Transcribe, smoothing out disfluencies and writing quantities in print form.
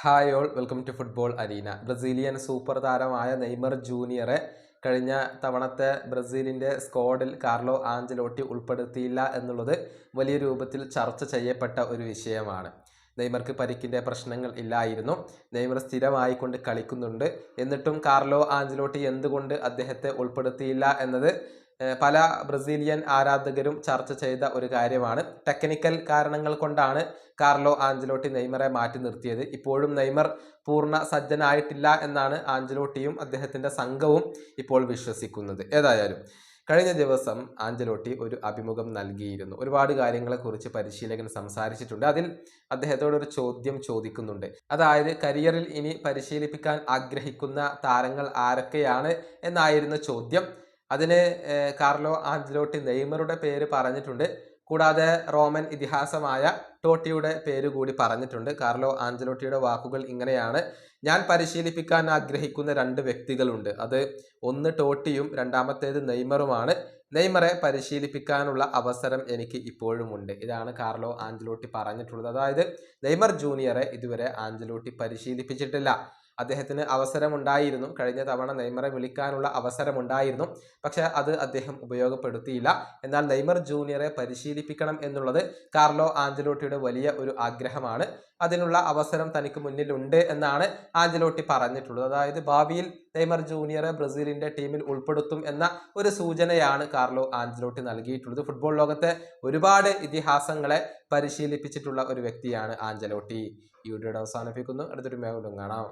Hi all, welcome to football arena. Brazilian super താരമായ Neymar ജൂനിയറെ കഴിഞ്ഞ തവണത്തെ ബ്രസീലിൻ്റെ സ്ക്വാഡിൽ കാർലോ ആഞ്ചലോട്ടി ഉൾപ്പെടുത്തിയില്ല എന്നുള്ളത് വലിയ രൂപത്തിൽ ചർച്ച ചെയ്യപ്പെട്ട ഒരു വിഷയമാണ്. നെയ്മർക്ക് പരിക്കിൻ്റെ പ്രശ്നങ്ങൾ ഇല്ലായിരുന്നു. നെയ്മർ സ്ഥിരമായിക്കൊണ്ട് കളിക്കുന്നുണ്ട്. എന്നിട്ടും കാർലോ ആഞ്ചലോട്ടി എന്തുകൊണ്ട് അദ്ദേഹത്തെ ഉൾപ്പെടുത്തിയില്ല എന്നത് പല ബ്രസീലിയൻ ആരാധകരും ചർച്ച ചെയ്ത ഒരു കാര്യമാണ്. ടെക്നിക്കൽ കാരണങ്ങൾ കൊണ്ടാണ് കാർലോ ആഞ്ചലോട്ടി നെയ്മറെ മാറ്റി നിർത്തിയത്. ഇപ്പോഴും നെയ്മർ പൂർണ്ണ സജ്ജനായിട്ടില്ല എന്നാണ് ആഞ്ചലോട്ടിയും അദ്ദേഹത്തിൻ്റെ സംഘവും ഇപ്പോൾ വിശ്വസിക്കുന്നത്. ഏതായാലും കഴിഞ്ഞ ദിവസം ആഞ്ചലോട്ടി ഒരു അഭിമുഖം നൽകിയിരുന്നു. ഒരുപാട് കാര്യങ്ങളെക്കുറിച്ച് പരിശീലകൻ സംസാരിച്ചിട്ടുണ്ട്. അതിൽ അദ്ദേഹത്തോടൊരു ചോദ്യം ചോദിക്കുന്നുണ്ട്. അതായത് കരിയറിൽ ഇനി പരിശീലിപ്പിക്കാൻ ആഗ്രഹിക്കുന്ന താരങ്ങൾ ആരൊക്കെയാണ് എന്നായിരുന്നു ചോദ്യം. അതിന് കാർലോ ആഞ്ചലോട്ടി നെയ്മറുടെ പേര് പറഞ്ഞിട്ടുണ്ട്. കൂടാതെ റോമൻ ഇതിഹാസമായ ടോട്ടിയുടെ പേര് കൂടി പറഞ്ഞിട്ടുണ്ട്. കാർലോ ആഞ്ചലോട്ടിയുടെ വാക്കുകൾ ഇങ്ങനെയാണ്: ഞാൻ പരിശീലിപ്പിക്കാൻ ആഗ്രഹിക്കുന്ന 2 വ്യക്തികളുണ്ട്. അത് ഒന്ന് ടോട്ടിയും രണ്ടാമത്തേത് നെയ്മറുമാണ്. നെയ്മറെ പരിശീലിപ്പിക്കാനുള്ള അവസരം എനിക്ക് ഇപ്പോഴുമുണ്ട്. ഇതാണ് കാർലോ ആഞ്ചലോട്ടി പറഞ്ഞിട്ടുള്ളത്. അതായത് നെയ്മർ ജൂനിയറെ ഇതുവരെ ആഞ്ചലോട്ടി പരിശീലിപ്പിച്ചിട്ടില്ല. അദ്ദേഹത്തിന് അവസരമുണ്ടായിരുന്നു. കഴിഞ്ഞ തവണ നെയ്മറെ വിളിക്കാനുള്ള അവസരമുണ്ടായിരുന്നു. പക്ഷേ അത് അദ്ദേഹം ഉപയോഗപ്പെടുത്തിയില്ല. എന്നാൽ നെയ്മർ ജൂനിയറെ പരിശീലിപ്പിക്കണം എന്നുള്ളത് കാർലോ ആഞ്ചലോട്ടിയുടെ വലിയ ഒരു ആഗ്രഹമാണ്. അതിനുള്ള അവസരം തനിക്ക് മുന്നിലുണ്ട് എന്നാണ് ആഞ്ചലോട്ടി പറഞ്ഞിട്ടുള്ളത്. അതായത് ഭാവിയിൽ നെയ്മർ ജൂനിയറെ ബ്രസീലിൻ്റെ ടീമിൽ ഉൾപ്പെടുത്തും എന്ന ഒരു സൂചനയാണ് കാർലോ ആഞ്ചലോട്ടി നൽകിയിട്ടുള്ളത്. ഫുട്ബോൾ ലോകത്തെ ഒരുപാട് ഇതിഹാസങ്ങളെ പരിശീലിപ്പിച്ചിട്ടുള്ള ഒരു വ്യക്തിയാണ് ആഞ്ചലോട്ടി. ഈ വീഡിയോ അവസാനിപ്പിക്കുന്നു. അടുത്തൊരു വീഡിയോയിൽ കാണാം.